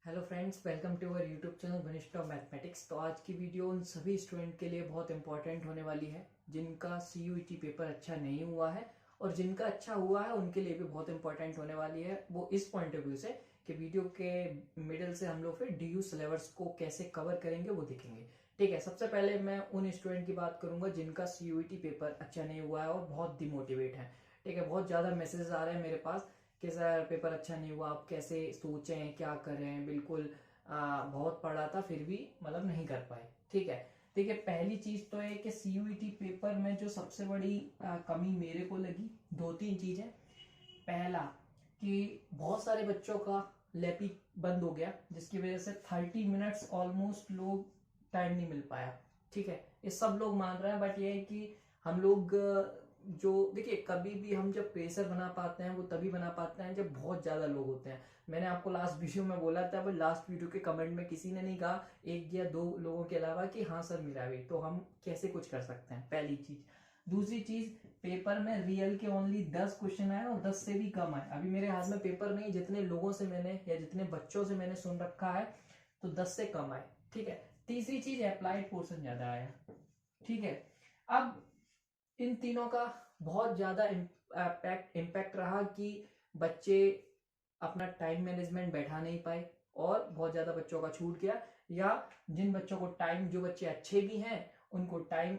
Hello friends, welcome to our YouTube channel Vanishth of mathematics. तो आज की वीडियो उन सभी स्टूडेंट के लिए बहुत इंपॉर्टेंट होने वाली है जिनका सीयूईटी पेपर अच्छा नहीं हुआ है, और जिनका अच्छा हुआ है उनके लिए भी बहुत इंपॉर्टेंट होने वाली है। वो इस पॉइंट ऑफ व्यू से कि वीडियो के मिडिल से हम लोग फिर डीयू सिलेबस को कैसे कवर करेंगे वो देखेंगे। ठीक है, सबसे पहले मैं उन स्टूडेंट की बात करूंगा जिनका सीयूईटी पेपर अच्छा नहीं हुआ है और बहुत डिमोटिवेट है। ठीक है, बहुत ज्यादा मैसेजेस आ रहे हैं मेरे पास कि सर पेपर अच्छा नहीं हुआ, आप कैसे सोचें, क्या करें। बिल्कुल बहुत पढ़ा था फिर भी मतलब नहीं कर पाए। ठीक है, देखिए पहली चीज तो है कि सीयूईटी पेपर में जो सबसे बड़ी कमी मेरे को लगी, दो तीन चीजें। पहला कि बहुत सारे बच्चों का लैपी बंद हो गया, जिसकी वजह से 30 मिनट्स ऑलमोस्ट लोग टाइम नहीं मिल पाया। ठीक है, ये सब लोग मान रहे हैं, बट ये है कि हम लोग जो देखिए कभी भी हम जब प्रेशर बना पाते हैं वो तभी बना पाते हैं जब बहुत ज्यादा लोग होते हैं। मैंने आपको लास्ट वीडियो में बोला था, पर लास्ट वीडियो के कमेंट में किसी ने नहीं कहा, एक या दो लोगों के अलावा, कि हाँ सर मेरा भी, तो हम कैसे कुछ कर सकते हैं। पहली चीज। दूसरी चीज, पेपर में रियल के ओनली 10 क्वेश्चन आए और 10 से भी कम आए। अभी मेरे हाथ में पेपर नहीं, जितने लोगों से मैंने या जितने बच्चों से मैंने सुन रखा है तो 10 से कम आए। ठीक है। तीसरी चीज, अप्लाइड पोर्शन ज्यादा आया। ठीक है, अब इन तीनों का बहुत ज्यादा इम्पैक्ट रहा कि बच्चे अपना टाइम मैनेजमेंट बैठा नहीं पाए और बहुत ज्यादा बच्चों का छूट गया, या जिन बच्चों को टाइम, जो बच्चे अच्छे भी हैं उनको टाइम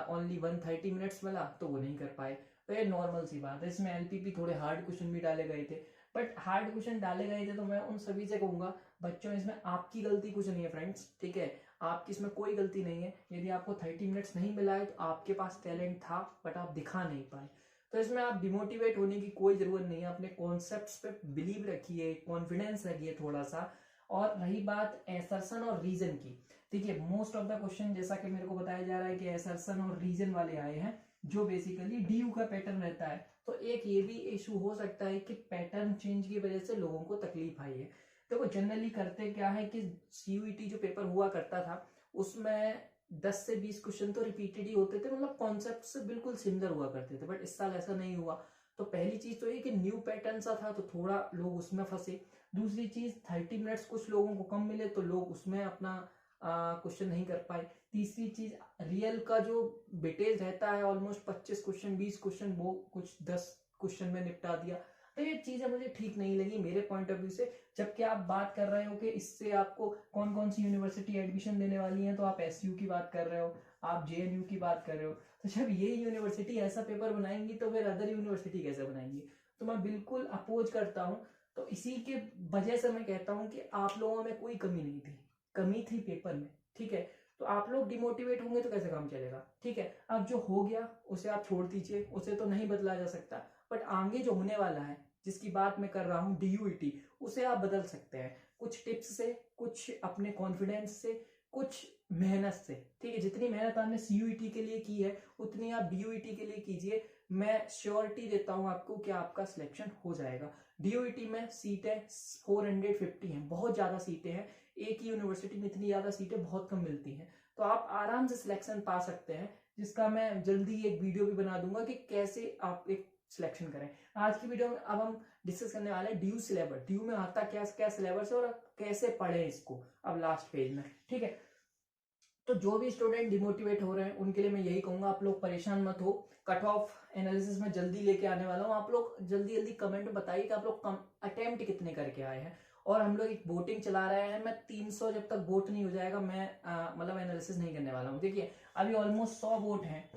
ओनली 130 मिनट्स मिला तो वो नहीं कर पाए। तो ये नॉर्मल सी बात है। इसमें एलपीपी थोड़े हार्ड क्वेश्चन भी डाले गए थे, बट हार्ड क्वेश्चन डाले गए थे तो मैं उन सभी से कहूंगा बच्चों, इसमें आपकी गलती कुछ नहीं है फ्रेंड्स। ठीक है, आपकी इसमें कोई गलती नहीं है। यदि आपको 30 मिनट्स नहीं मिला है तो आपके पास टैलेंट था बट आप दिखा नहीं पाए। तो इसमें आप डिमोटिवेट होने की कोई जरूरत नहीं है। अपने कॉन्सेप्ट्स पे बिलीव रखिए, कॉन्फिडेंस रखिए थोड़ा सा। और रही बात एसर्शन और रीजन की, देखिए मोस्ट ऑफ द क्वेश्चन जैसा कि मेरे को बताया जा रहा है कि एसर्शन और रीजन वाले आए हैं, जो बेसिकली डीयू का पैटर्न रहता है। तो एक ये भी इशू हो सकता है कि पैटर्न चेंज की वजह से लोगों को तकलीफ आई है। देखो जनरली करते क्या है कि सीयूईटी जो पेपर हुआ करता था उसमें 10 से 20 क्वेश्चन तो रिपीटेड ही होते थे, मतलब कॉन्सेप्ट से बिल्कुल सिमिलर हुआ करते थे। बट इस साल ऐसा नहीं हुआ। तो पहली चीज तो ये कि न्यू पैटर्न सा था तो थोड़ा लोग उसमें फंसे। दूसरी चीज, 30 मिनट्स कुछ लोगों को कम मिले तो लोग उसमें अपना क्वेश्चन नहीं कर पाए। तीसरी चीज, रियल का जो वेटेज रहता है ऑलमोस्ट 25 क्वेश्चन 20 क्वेश्चन, वो कुछ 10 क्वेश्चन में निपटा दिया। तो ये चीजें मुझे ठीक नहीं लगी मेरे पॉइंट ऑफ व्यू से। जबकि आप बात कर रहे हो कि इससे आपको कौन कौन सी यूनिवर्सिटी एडमिशन देने वाली है, तो आप एसयू की बात कर रहे हो, आप जेएनयू की बात कर रहे हो। तो जब ये यूनिवर्सिटी ऐसा पेपर बनाएंगी तो फिर अदर यूनिवर्सिटी कैसे बनाएंगी? तो मैं बिल्कुल अपोज करता हूँ। तो इसी के वजह से मैं कहता हूँ कि आप लोगों में कोई कमी नहीं थी, कमी थी पेपर में। ठीक है, तो आप लोग डिमोटिवेट होंगे तो कैसे काम चलेगा? ठीक है, अब जो हो गया उसे आप छोड़ दीजिए, उसे तो नहीं बदला जा सकता। बट आगे जो होने वाला है, जिसकी बात मैं कर रहा हूँ डीयूईटी, उसे आप बदल सकते हैं कुछ टिप्स से, कुछ अपने कॉन्फिडेंस से, कुछ मेहनत से। ठीक है, जितनी मेहनत आपने सीयूईटी के लिए की है उतनी आप डीयूईटी के लिए कीजिए। मैं श्योरिटी देता हूं आपको कि आपका सिलेक्शन हो जाएगा। डीयूईटी में सीटें 450 हैं, बहुत ज्यादा सीटें हैं। एक ही यूनिवर्सिटी में इतनी ज्यादा सीटें बहुत कम मिलती हैं, तो आप आराम से सिलेक्शन पा सकते हैं, जिसका मैं जल्दी एक वीडियो भी बना दूंगा कि कैसे आप एक सिलेक्शन करें। आज की वीडियो में अब हम डिस्कस करने वाले हैं ड्यू सिलेबस, ड्यू में आता क्या क्या सिलेबस है और कैसे पढ़े इसको, अब लास्ट पेज में। ठीक है, तो जो भी स्टूडेंट डिमोटिवेट हो रहे हैं उनके लिए मैं यही कहूंगा, आप लोग परेशान मत हो। कट ऑफ एनालिसिस में जल्दी लेके आने वाला हूं। आप लोग जल्दी जल्दी कमेंट में बताइए कि आप लोग अटेम्प्ट कितने करके आए हैं। और हम लोग एक वोटिंग चला रहे हैं। मैं 300 जब तक वोट नहीं हो जाएगा मैं मतलब एनालिसिस नहीं करने वाला हूँ। देखिए अभी ऑलमोस्ट 100 वोट हैं।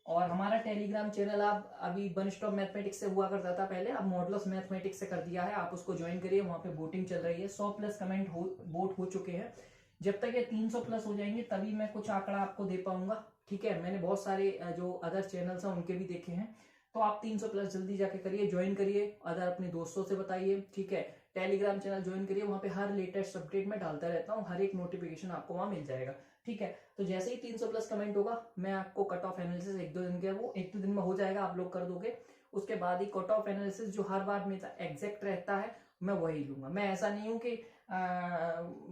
और हमारा टेलीग्राम चैनल आप अभी वनिष्ठ ऑफ मैथमेटिक्स से हुआ करता था पहले, अब मॉडल्स मैथमेटिक्स से कर दिया है। आप उसको ज्वाइन करिए, वहां पे वोटिंग चल रही है। 100+ कमेंट वोट हो चुके हैं। जब तक ये 300+ हो जाएंगे तभी मैं कुछ आंकड़ा आपको दे पाऊंगा। ठीक है, मैंने बहुत सारे जो अदर चैनल्स हैं उनके भी देखे हैं। तो आप 300+ जल्दी जाके करिए, ज्वाइन करिए, अदर अपने दोस्तों से बताइए। ठीक है, टेलीग्राम चैनल ज्वाइन करिए, वहां पे हर लेटेस्ट अपडेट में डालता रहता हूँ, हर एक नोटिफिकेशन आपको वहां मिल जाएगा। ठीक है, तो जैसे ही 300+ कमेंट होगा मैं आपको कट ऑफ एनालिसिस एक दो दिन के, वो एक दो दिन में हो जाएगा, आप लोग कर दोगे। उसके बाद ही कट ऑफ एनालिसिस जो हर बार मेरा एग्जैक्ट रहता है मैं वही लूंगा। मैं ऐसा नहीं हूं कि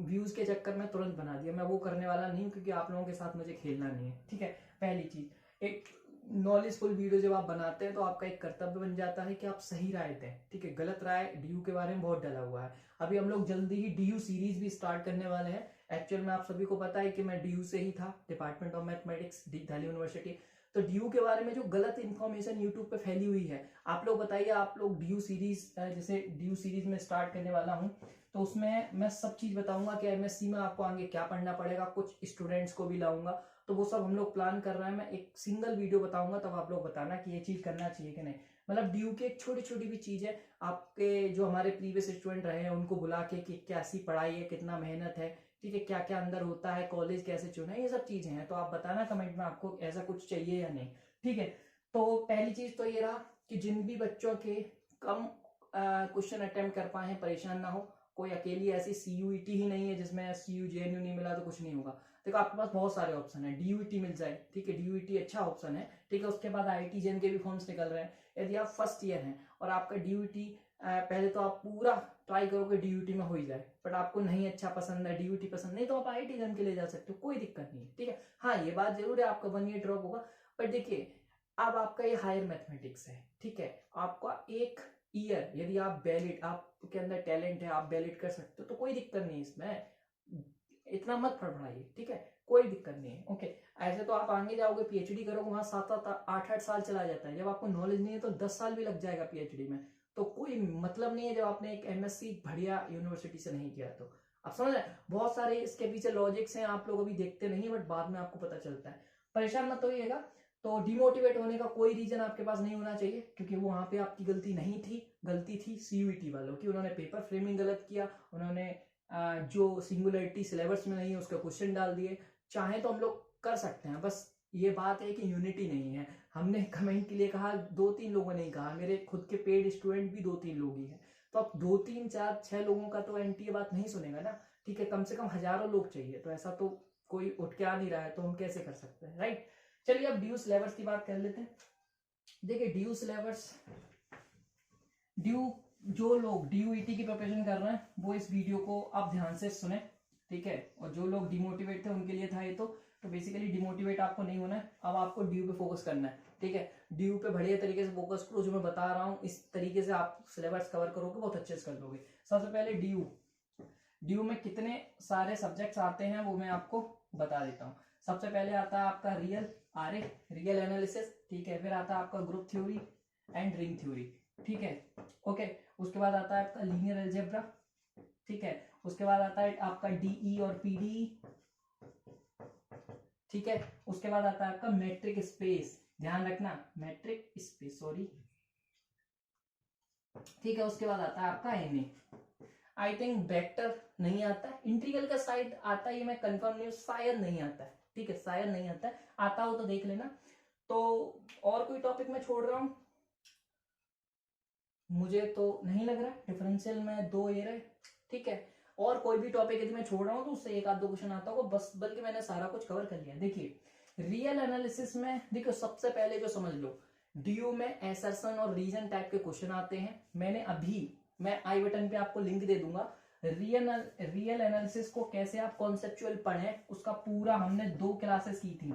व्यूज के चक्कर में तुरंत बना दिया, मैं वो करने वाला नहीं हूं, क्योंकि आप लोगों के साथ मुझे खेलना नहीं है। ठीक है, पहली चीज। एक नॉलेजफुल वीडियो जब आप बनाते हैं तो आपका एक कर्तव्य बन जाता है कि आप सही राय दें, ठीक है। गलत राय डीयू के बारे में बहुत डला हुआ है। अभी हम लोग जल्दी ही डीयू सीरीज भी स्टार्ट करने वाले हैं। एक्चुअल में आप सभी को पता है कि मैं डीयू से ही था, department of mathematics, Delhi university. तो डीयू के बारे में जो गलत इन्फॉर्मेशन यूट्यूब पे फैली हुई है, आप लोग बताइए, आप लोग डीयू सीरीज, जैसे डीयू सीरीज में स्टार्ट करने वाला हूँ, तो उसमें मैं सब चीज बताऊंगा कि एमएससी में आपको आगे क्या पढ़ना पड़ेगा, कुछ स्टूडेंट्स को भी लाऊंगा, तो वो सब हम लोग प्लान कर रहे हैं। मैं एक सिंगल वीडियो बताऊंगा, तब आप लोग बताना कि ये चीज करना चाहिए कि नहीं। मतलब डीयू की एक छोटी छोटी भी चीज है, आपके जो हमारे प्रीवियस स्टूडेंट रहे हैं उनको बुला के कि कैसी पढ़ाई है, कितना मेहनत है, ठीक है, क्या क्या अंदर होता है, कॉलेज कैसे चुना है, ये सब चीजें हैं। तो आप बताना कमेंट में आपको ऐसा कुछ चाहिए या नहीं, ठीक है। तो पहली चीज तो ये रहा कि जिन भी बच्चों के कम क्वेश्चन अटेम्प्ट कर पाए हैं, परेशान ना हो। कोई अकेली ऐसी सीयूईटी ही नहीं है जिसमें सीयू जेएनयू नहीं मिला तो कुछ नहीं होगा। देखो आपके पास बहुत सारे ऑप्शन है, डीयूईटी मिल जाए, ठीक है, डीयूईटी अच्छा ऑप्शन है, ठीक है। उसके बाद आईआईटी जेएन के भी फॉर्म्स निकल रहे हैं। यदि आप फर्स्ट ईयर हैं और आपका डीयूईटी, पहले तो आप पूरा ट्राई करोगे डीयूईटी में हो ही जाए, बट आपको नहीं अच्छा पसंद है, डीयूईटी पसंद नहीं, तो आप आईआईटी जेएन के लिए जा सकते हो, कोई दिक्कत नहीं है, ठीक है। हाँ, ये बात जरूर है, आपका 1 ईयर ड्रॉप होगा, बट देखिए अब आपका ये हायर मैथमेटिक्स है, ठीक है। आपका एक ईयर, यदि आप वैलिड, आपके अंदर टैलेंट है, आप वैलिड कर सकते हो, तो कोई दिक्कत नहीं है इसमें, इतना मत फड़फड़ाइए, ठीक है, कोई दिक्कत नहीं है, ओके। ऐसे तो आप आगे जाओगे, पीएचडी करोगे, वहां 7-8 साल चला जाता है। जब आपको नॉलेज नहीं है तो 10 साल भी लग जाएगा पीएचडी में, तो कोई मतलब नहीं है जब आपने एक एमएससी बढ़िया यूनिवर्सिटी से नहीं किया तो। आप समझ रहे हैं, बहुत सारे इसके पीछे लॉजिक्स हैं, आप लोग अभी देखते नहीं, बट बाद में आपको पता चलता है। परेशान मत होइएगा। तो डिमोटिवेट होने का कोई रीजन आपके पास नहीं होना चाहिए, क्योंकि वहां पे आपकी गलती नहीं थी, गलती थी सीयूईटी वालों की। उन्होंने पेपर फ्रेमिंग गलत किया, उन्होंने जो सिंगुलरिटी सिलेबस में नहीं है उसका क्वेश्चन डाल दिए। चाहे तो हम लोग कर सकते हैं, बस ये बात है कि यूनिटी नहीं है। हमने कमेंट के लिए कहा, 2-3 लोगों ने कहा, मेरे खुद के पेड स्टूडेंट भी 2-3 लोग ही हैं। तो अब 2-3-4-6 लोगों का तो एंटी ये बात नहीं सुनेगा ना, ठीक है। कम से कम हजारों लोग चाहिए, तो ऐसा तो कोई उठ के आ नहीं रहा है, तो हम कैसे कर सकते हैं, राइट। चलिए अब ड्यू सिलेबस की बात कर लेते हैं। देखिए ड्यू सिलेबस, ड्यू, जो लोग डीयूईटी की प्रिपरेशन कर रहे हैं वो इस वीडियो को आप ध्यान से सुने, ठीक है। और जो लोग डिमोटिवेट थे उनके लिए था ये तो बेसिकली डिमोटिवेट आपको नहीं होना है, अब आपको ड्यू पे फोकस करना है, ठीक है। ड्यू पे बढ़िया तरीके से फोकस करो, जो मैं बता रहा हूँ इस तरीके से आप सिलेबस कवर करोगे, बहुत अच्छे से कर लोगे। सबसे पहले ड्यू में कितने सारे सब्जेक्ट्स आते हैं वो मैं आपको बता देता हूँ। सबसे पहले आता है आपका रियल एनालिसिस, ठीक है। फिर आता है आपका group theory and ring theory, ठीक है, ओके। उसके बाद आता है आपका लीनियर अलजेब्रा, ठीक है। उसके बाद आता है आपका डीई और पीडीई, ठीक है। उसके बाद आता है आपका मैट्रिक स्पेस, ध्यान रखना मैट्रिक स्पेस, सॉरी, ठीक है। उसके बाद आता है आपका एनए। आई थिंक वेक्टर नहीं आता है, इंटीग्रल का साइड आता है, ये मैं कंफर्म नहीं हूं, शायद नहीं आता है, ठीक है, शायद नहीं आता है, आता हो तो देख लेना। तो और कोई टॉपिक मैं छोड़ रहा हूं, मुझे तो नहीं लग रहा। डिफरेंशियल में 2 ये रहे, ठीक है। और कोई भी टॉपिक यदि मैं छोड़ रहा हूं तो उससे 1-2 क्वेश्चन आता होगा बस, बल्कि मैंने सारा कुछ कवर कर लिया। देखिए रियल एनालिसिस में देखो, सबसे पहले जो समझ लो, डीयू में एसर्शन और रीजन टाइप के क्वेश्चन आते हैं। मैं आई बटन पे आपको लिंक दे दूंगा। रियल एनालिसिस को कैसे आप कॉन्सेप्चुअल पढ़ें, उसका पूरा हमने 2 क्लासेस की थी,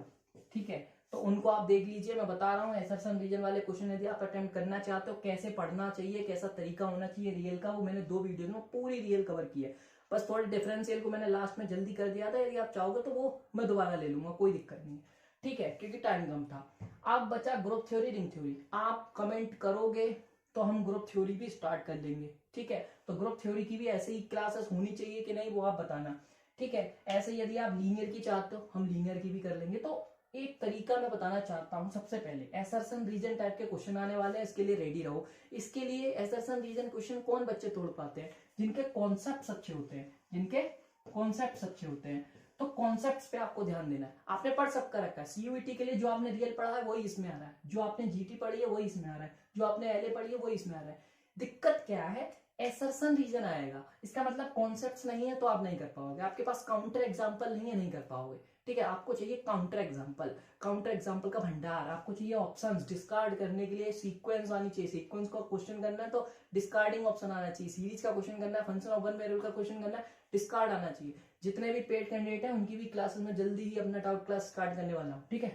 ठीक है। तो उनको आप देख लीजिए, मैं बता रहा हूँ एसर्शन रीजन वाले क्वेश्चन यदि आप अटेम्प्ट करना चाहते हो, कैसे पढ़ना चाहिए, कैसा तरीका होना चाहिए रियल का, वो मैंने 2 वीडियो में पूरी रियल कवर की है। बस थोड़े डिफरेंशियल को मैंने लास्ट में जल्दी कर दिया था, यदि आप चाहोगे तो वो मैं दोबारा ले लूंगा, कोई दिक्कत नहीं, ठीक है, क्योंकि टाइम कम था। अब बचा ग्रुप थ्योरी रिंग थ्योरी। आप कमेंट करोगे तो हम ग्रुप थ्योरी भी स्टार्ट कर देंगे, ठीक है। तो ग्रुप थ्योरी की भी ऐसे ही क्लासेस होनी चाहिए कि नहीं, वो आप बताना, ठीक है। ऐसे यदि आप लीनियर की चाहते हो, हम लीनियर की भी कर लेंगे। तो एक तरीका मैं बताना चाहता हूं, सबसे पहले एसर्शन रीजन टाइप के क्वेश्चन आने वाले हैं, इसके लिए रेडी रहो। इसके लिए एसर्शन रीजन क्वेश्चन कौन बच्चे तोड़ पाते हैं, जिनके कॉन्सेप्ट अच्छे होते हैं, जिनके कॉन्सेप्ट अच्छे होते हैं। तो कॉन्सेप्ट्स पे आपको ध्यान देना है। आपने पढ़ सबका रखा है, सीयूईटी के लिए जो आपने रियल पढ़ा है वही इसमें आ रहा है, जो आपने जीटी पढ़ी है वही इसमें आ रहा है, जो आपने एलए पढ़ी है वही इसमें आ रहा है। दिक्कत क्या है, एसर्शन रीजन आएगा, इसका मतलब कॉन्सेप्ट्स नहीं है तो आप नहीं कर पाओगे, आपके पास काउंटर एग्जांपल नहीं है, नहीं कर पाओगे, ठीक है। आपको चाहिए काउंटर एग्जांपल का भंडार, आपको चाहिए ऑप्शंस डिस्कार्ड करने के लिए, सीक्वेंस आनी चाहिए, सीक्वेंस का क्वेश्चन करना है तो डिस्कार्डिंग ऑप्शन आना चाहिए, सीरीज का क्वेश्चन करना है, फंक्शन ऑफ वन वेरिएबल का क्वेश्चन करना है, डिस्कार्ड आना चाहिए। जितने भी पेड कैंडिडेट हैं उनकी भी क्लासेस में जल्दी ही अपना डाउट क्लास स्टार्ट करने वाला हूं, ठीक है।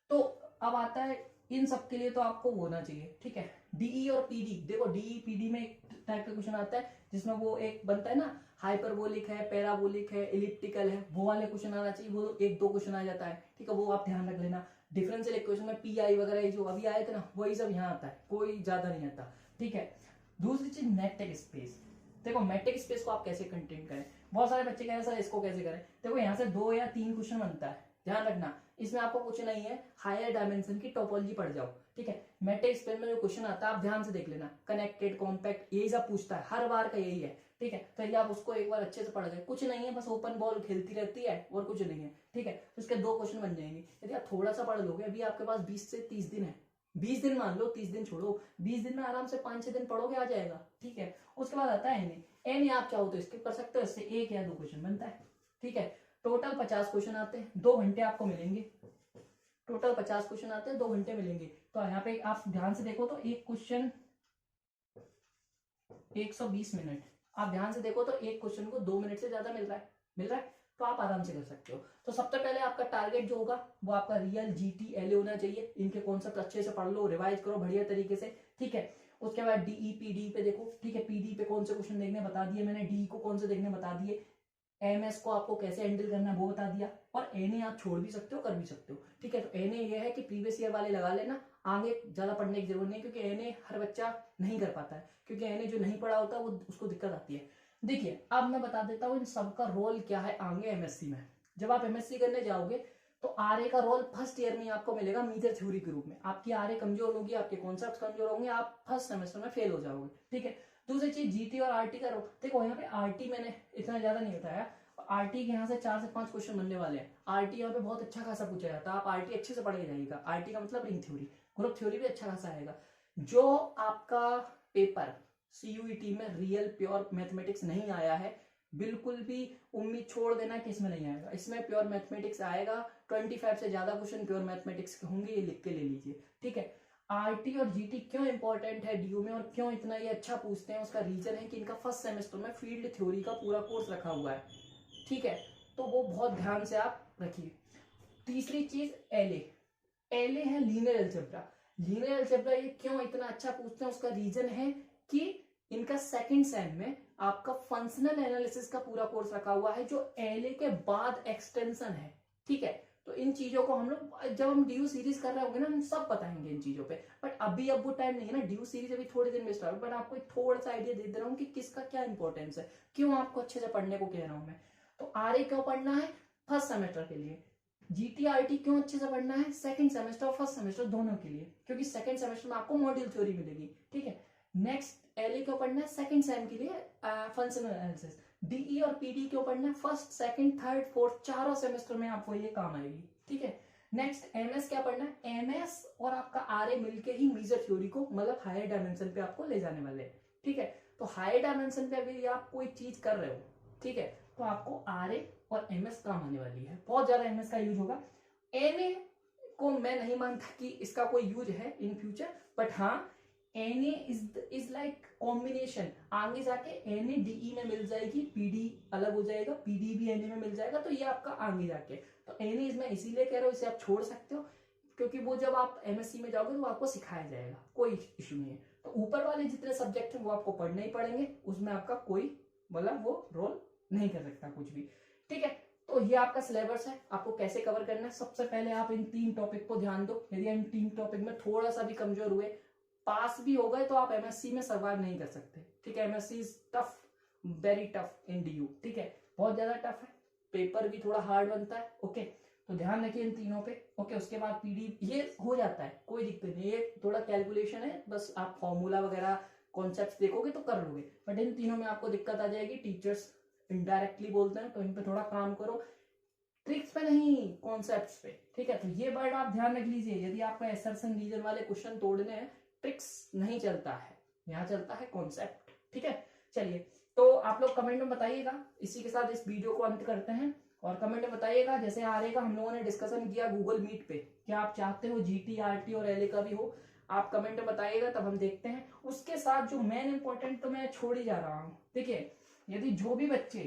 तो अब आता है इन सब के लिए तो आपको होना चाहिए, ठीक है। डीई और पीडी, देखो डीई पीडी में एक टाइप का क्वेश्चन आता है जिसमें वो एक बनता है ना, हाइपरबोलिक है, पैराबोलिक है, इलिप्टिकल है, वो वाले क्वेश्चन आना चाहिए, वो एक दो क्वेश्चन आ जाता है, ठीक है, वो आप ध्यान रख लेना। डिफरेंशियल इक्वेशन में पीआई वगैरह जो अभी आए थे ना, वही सब यहाँ आता है, कोई ज्यादा नहीं आता, ठीक है। दूसरी चीज मैट्रिक स्पेस, देखो मैट्रिक स्पेस को आप कैसे कंटेन करें। बहुत सारे बच्चे कह रहे हैं सर इसको कैसे करें, देखो यहाँ से 2 या 3 क्वेश्चन बनता है, ध्यान रखना। इसमें आपको कुछ नहीं है, हायर डायमेंशन की टोपोलॉजी पढ़ जाओ, ठीक है। मैट्रिक स्पेस में जो क्वेश्चन आता है आप ध्यान से देख लेना, कनेक्टेड, कॉम्पैक्ट, यही सब पूछता है, हर बार का यही है, ठीक है। तो ये आप उसको एक बार अच्छे से पढ़ गए, कुछ नहीं है, बस ओपन बॉल खेलती रहती है और कुछ नहीं है, ठीक है। तो इसके 2 क्वेश्चन बन जाएंगे। यदि आप थोड़ा सा पढ़ लोगे, अभी आपके पास 20 से 30 दिन है, 20 दिन मान लो, 30 दिन छोड़ो, 20 दिन में आराम से 5-6 दिन पढ़ोगे, आ जाएगा, ठीक है। उसके बाद आता है एन। एन आप चाहो तो स्किप कर सकते हो, इससे 1 या 2 क्वेश्चन बनता है, ठीक है। टोटल 50 क्वेश्चन आते हैं, 2 घंटे आपको मिलेंगे, टोटल 50 क्वेश्चन आते हैं, 2 घंटे मिलेंगे। तो यहाँ पे आप ध्यान से देखो तो एक क्वेश्चन 120 मिनट, आप ध्यान से देखो तो एक क्वेश्चन को 2 मिनट से ज्यादा मिल रहा है, तो आप आराम से कर सकते हो। तो सबसे पहले आपका टारगेट जो होगा वो आपका रियल, जीटी, एलए होना चाहिए। इनके कॉन्सेप्ट अच्छे से पढ़ लो, रिवाइज करो बढ़िया तरीके से, ठीक है। उसके बाद डीई पीडी पे देखो, ठीक है, पीडी पे कौन से क्वेश्चन देखने बता दिए मैंने, डी को कौन से देखने बता दिए, एमएस को आपको कैसे हैंडल करना है वो बता दिया, और एनए आप छोड़ भी सकते हो, कर भी सकते हो, ठीक है। तो एनए ये है कि प्रीवियस ईयर वाले लगा लेना, आगे ज्यादा पढ़ने की जरूरत नहीं, क्योंकि एनए हर बच्चा नहीं कर पाता है, क्योंकि एनए जो नहीं पढ़ा होता वो उसको दिक्कत आती है। देखिए अब मैं बता देता हूँ इन सबका रोल क्या है आगे एमएससी में। जब आप एमएससी करने जाओगे तो आरए का रोल फर्स्ट ईयर में आपको मिलेगा मीटर थ्योरी के रूप में। आपकी आरए कमजोर होगी, आपके कॉन्सेप्ट कमजोर होंगे, आप फर्स्ट सेमेस्टर में फेल हो जाओगे, ठीक है। दूसरी चीज जीटी और आरटी का रोल, देखो यहाँ पे आरटी मैंने इतना ज्यादा नहीं बताया, आरटी के यहाँ से 4 से 5 क्वेश्चन बनने वाले हैं। आरटी यहाँ पे बहुत अच्छा खासा पूछा जाता है, आप आरटी अच्छे से पढ़ के जाइएगा। आरटी का मतलब रिंग थ्योरी, ग्रुप थ्योरी भी अच्छा खासा आएगा। जो आपका पेपर सीयूईटी में रियल प्योर मैथमेटिक्स नहीं आया है, बिल्कुल भी उम्मीद छोड़ देना कि इसमें नहीं आएगा, इसमें प्योर मैथमेटिक्स आएगा। 25 से ज्यादा क्वेश्चन प्योर मैथमेटिक्स के होंगे, ये लिख के ले लीजिए, ठीक है। आरटी और जीटी क्यों इंपॉर्टेंट है डीयू में और क्यों इतना ये अच्छा पूछते हैं, उसका रीजन है कि इनका फर्स्ट सेमेस्टर में फील्ड थ्योरी का पूरा कोर्स रखा हुआ है, ठीक है। तो वो बहुत ध्यान से आप रखिए। तीसरी चीज एलए, एलए है लीनियर अलजेब्रा। लीनियर अलजेब्रा ये क्यों इतना अच्छा पूछते हैं, उसका रीजन है कि इनका सेकंड सेम में आपका फंक्शनल एनालिसिस का पूरा कोर्स रखा हुआ है, जो एलए के बाद एक्सटेंशन है, ठीक है। तो इन चीजों को हम लोग जब हम डीयू सीरीज कर रहे होंगे ना, हम सब बताएंगे इन चीजों पे, बट अभी अब वो टाइम नहीं है ना, डीयू सीरीज अभी थोड़े दिन में स्टार्ट, बट आपको थोड़ा सा आइडिया दे रहा हूँ कि किसका क्या इंपॉर्टेंस है, क्यों आपको अच्छे से पढ़ने को कह रहा हूं मैं। तो आरए क्यों पढ़ना है, फर्स्ट सेमेस्टर के लिए। जीटीआरटी क्यों अच्छे से पढ़ना है, सेकंड सेमेस्टर और फर्स्ट सेमेस्टर दोनों के लिए, क्योंकि सेकंड सेमेस्टर में आपको मॉड्यूल थ्योरी मिलेगी, ठीक है। नेक्स्ट एलए क्यों पढ़ना है, सेकंड सेम के लिए फंक्शनल एनालिसिस। डीई और पीडी क्यों पढ़ना है, फर्स्ट, सेकंड, थर्ड, फोर्थ, चारों सेमेस्टर में आपको ये काम आएगी, ठीक है। नेक्स्ट एमएस क्या पढ़ना है, एमएस और आपका आरए मिलके ही मेजर थ्योरी को मतलब हायर डायमेंशन पे आपको ले जाने वाले हैं, ठीक है। तो हायर डायमेंशन पे अगर आप कोई चीज कर रहे हो, ठीक है, तो आपको आरए और एमएस काम आने वाली है, बहुत ज्यादा एमएस का यूज होगा। एनए को मैं नहीं मानता कि इसका कोई यूज है इन फ्यूचर, बट हाँ एनए इज लाइक कॉम्बिनेशन, आगे जाके एनए डीई में मिल जाएगी, पीडी अलग हो जाएगा, पीडी भी एनए में मिल जाएगा, तो ये आपका आगे जाके, तो एनए मैं इसीलिए कह रहा हूँ इसे आप छोड़ सकते हो, क्योंकि वो जब आप एमएससी में जाओगे तो आपको सिखाया जाएगा, कोई इशू नहीं है। तो ऊपर वाले जितने सब्जेक्ट हैं वो आपको पढ़ने ही पड़ेंगे, उसमें आपका कोई मतलब वो रोल नहीं कर सकता कुछ भी, ठीक है। तो ये आपका सिलेबस है, आपको कैसे कवर करना है। सबसे पहले आप इन 3 टॉपिक को ध्यान दो, यदि इन 3 टॉपिक में थोड़ा सा भी कमजोर हुए, पास भी हो गए, तो आप एमएससी में सर्वाइव नहीं कर सकते, ठीक है। MSc is tough, very tough in DU, ठीक है, बहुत ज्यादा टफ है, पेपर भी थोड़ा हार्ड बनता है, ओके। तो ध्यान रखिए इन तीनों पे, ओके। उसके बाद पीडी ये हो जाता है, कोई दिक्कत नहीं, ये थोड़ा कैलकुलेशन है, बस आप फॉर्मूला वगैरह कॉन्सेप्ट देखोगे तो कर लोगे, बट इन तीनों में आपको दिक्कत आ जाएगी, टीचर्स इनडायरेक्टली बोलते हैं, तो इन पे थोड़ा काम करो, ट्रिक्स पे नहीं, कॉन्सेप्ट्स पे, ठीक है। तो ये वर्ड आप ध्यान रख लीजिए, यदि आपको असर्शन रीजन वाले क्वेश्चन तोड़ने हैं, ट्रिक्स नहीं चलता है, यहाँ चलता है कॉन्सेप्ट, ठीक है। चलिए, तो आप लोग कमेंट में बताइएगा, इसी के साथ इस वीडियो को अंत करते हैं, और कमेंट में बताइएगा, जैसे आरए का हम लोगों ने डिस्कशन किया गूगल मीट पे, क्या आप चाहते हो जीटी, आरटी और एलए का भी हो, आप कमेंट में बताइएगा, तब हम देखते हैं। उसके साथ जो मेन इंपॉर्टेंट तो मैं छोड़ ही जा रहा हूँ, देखिए, यदि जो भी बच्चे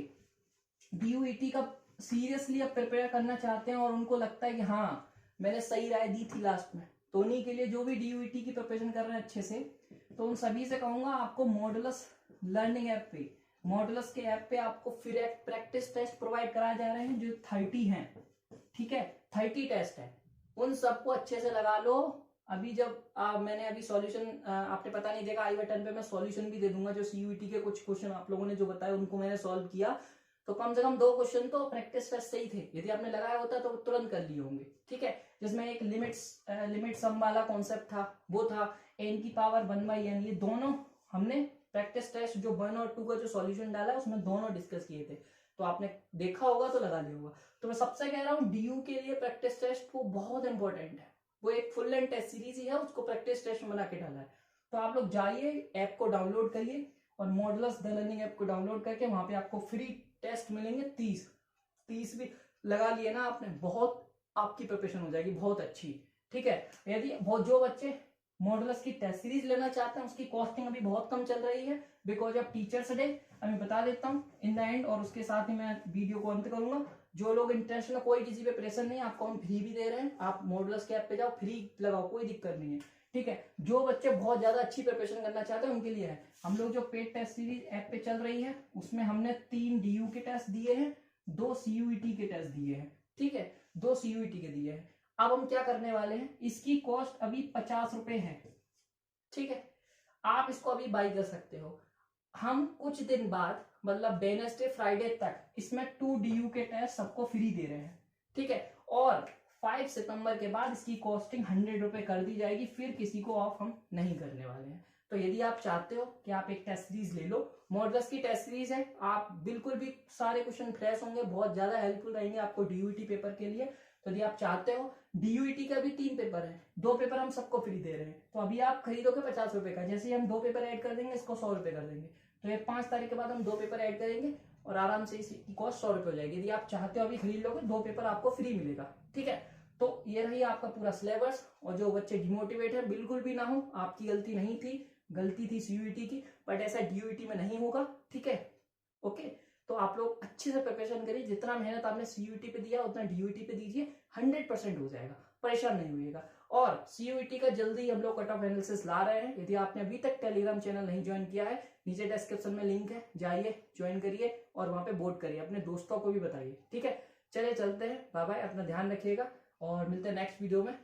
डीयूईटी का सीरियसली अब प्रिपेयर करना चाहते हैं और उनको लगता है कि हाँ मैंने सही राय दी थी लास्ट में। तो उन्हीं के लिए जो भी DUET की प्रिपरेशन कर रहे हैं अच्छे से, तो उन सभी से कहूंगा आपको मॉडुलस लर्निंग ऐप पे, मॉडुलस के ऐप पे आपको फिर एक प्रैक्टिस टेस्ट प्रोवाइड कराए जा रहे हैं जो 30 हैं, ठीक है, 30 टेस्ट है, उन सबको अच्छे से लगा लो। अभी जब मैंने अभी सॉल्यूशन आपने पता नहीं देखा, आई बटन पे मैं सॉल्यूशन भी दे दूंगा, जो CUET के कुछ क्वेश्चन आप लोगों ने जो बताए उनको मैंने सॉल्व किया, तो कम से कम 2 क्वेश्चन तो प्रैक्टिस टेस्ट से ही थे, यदि आपने लगाया होता तो तुरंत कर लिए होंगे, ठीक है। जिसमें एक लिमिट सम वाला कॉन्सेप्ट था, वो था n की पावर 1/n, ये दोनों हमने प्रैक्टिस टेस्ट जो 1 और 2 का जो सॉल्यूशन डाला है उसमें दोनों डिस्कस किए थे, तो आपने देखा होगा तो लगा लिया होगा। तो मैं सबसे कह रहा हूँ DU के लिए प्रैक्टिस टेस्ट वो बहुत इंपॉर्टेंट है, वो एक फुल लेंथ टेस्ट सीरीज ही है, उसको प्रैक्टिस टेस्ट में बना के डाला है। तो आप लोग जाइए ऐप को डाउनलोड करिए और मॉडुलस द लर्निंग ऐप को डाउनलोड करके वहां पे आपको फ्री टेस्ट मिलेंगे 30 भी लगा लिए ना आपने, बहुत आपकी प्रिपरेशन हो जाएगी बहुत अच्छी, ठीक है। यदि बहुत जो बच्चे मॉडुलस की टेस्ट सीरीज लेना चाहते हैं उसकी कॉस्टिंग अभी बहुत कम चल रही है बिकॉज ऑफ टीचर्स डे, मैं बता देता हूँ इन द एंड, और उसके साथ ही मैं वीडियो को अंत करूंगा। जो लोग इंटरेस्ट में, कोई किसी पे प्रेशर नहीं, आपको हम फ्री भी दे रहे हैं, आप मॉडुलस के ऐप पे जाओ फ्री लगाओ, कोई दिक्कत नहीं है, ठीक है। जो बच्चे बहुत ज्यादा अच्छी प्रिपरेशन करना चाहते हैं उनके लिए है। हम लोग जो पेड टेस्ट सीरीज ऐप पे चल रही है उसमें हमने 3 DU के टेस्ट दिए हैं, 2 CUET के टेस्ट दिए हैं, ठीक है, 2 CUET के दिए हैं। अब हम क्या करने वाले हैं, इसकी कॉस्ट अभी 50 रुपए है, ठीक है, आप इसको अभी बाई कर सकते हो। हम कुछ दिन बाद मतलब वेडनेसडे फ्राइडे तक इसमें 2 DU के टेस्ट सबको फ्री दे रहे हैं, ठीक है, और 5 सितंबर के बाद इसकी कॉस्टिंग 100 रुपए कर दी जाएगी, फिर किसी को ऑफ हम नहीं करने वाले हैं। तो यदि आप चाहते हो कि आप एक टेस्ट सीरीज ले लो, मॉडुलस की टेस्ट सीरीज है, आप बिल्कुल भी सारे क्वेश्चन फ्रेश होंगे, बहुत ज्यादा हेल्पफुल रहेंगे आपको DUET पेपर के लिए। तो यदि आप चाहते हो, DUET का भी 3 पेपर है, 2 पेपर हम सबको फ्री दे रहे हैं, तो अभी आप खरीदोगे 50 रुपए का, जैसे ही हम 2 पेपर ऐड कर देंगे इसको 100 रुपए कर देंगे, तो ये 5 तारीख के बाद हम 2 पेपर ऐड करेंगे और आराम से इसकी कॉस्ट 100 रुपए हो जाएगी। यदि आप चाहते हो अभी खरीद लोगे, 2 पेपर आपको फ्री मिलेगा, ठीक है। तो ये रही आपका पूरा सिलेबस, और जो बच्चे डिमोटिवेट है बिल्कुल भी ना हो, आपकी गलती नहीं थी, गलती थी CUET की, बट ऐसा DUET में नहीं होगा, ठीक है, ओके। तो आप लोग अच्छे से प्रिपरेशन करिए, जितना मेहनत आपने CUET पे दिया उतना DUET पे दीजिए, 100% हो जाएगा, परेशान नहीं होइएगा। और CUET का जल्दी हम लोग कट ऑफ एनालिसिस ला रहे हैं, यदि आपने अभी तक टेलीग्राम चैनल नहीं ज्वाइन किया है, नीचे डिस्क्रिप्शन में लिंक है, जाइए ज्वाइन करिए और वहां पे वोट करिए, अपने दोस्तों को भी बताइए, ठीक है। चलिए चलते हैं, बाय बाय, अपना ध्यान रखिएगा और मिलते हैं नेक्स्ट वीडियो में।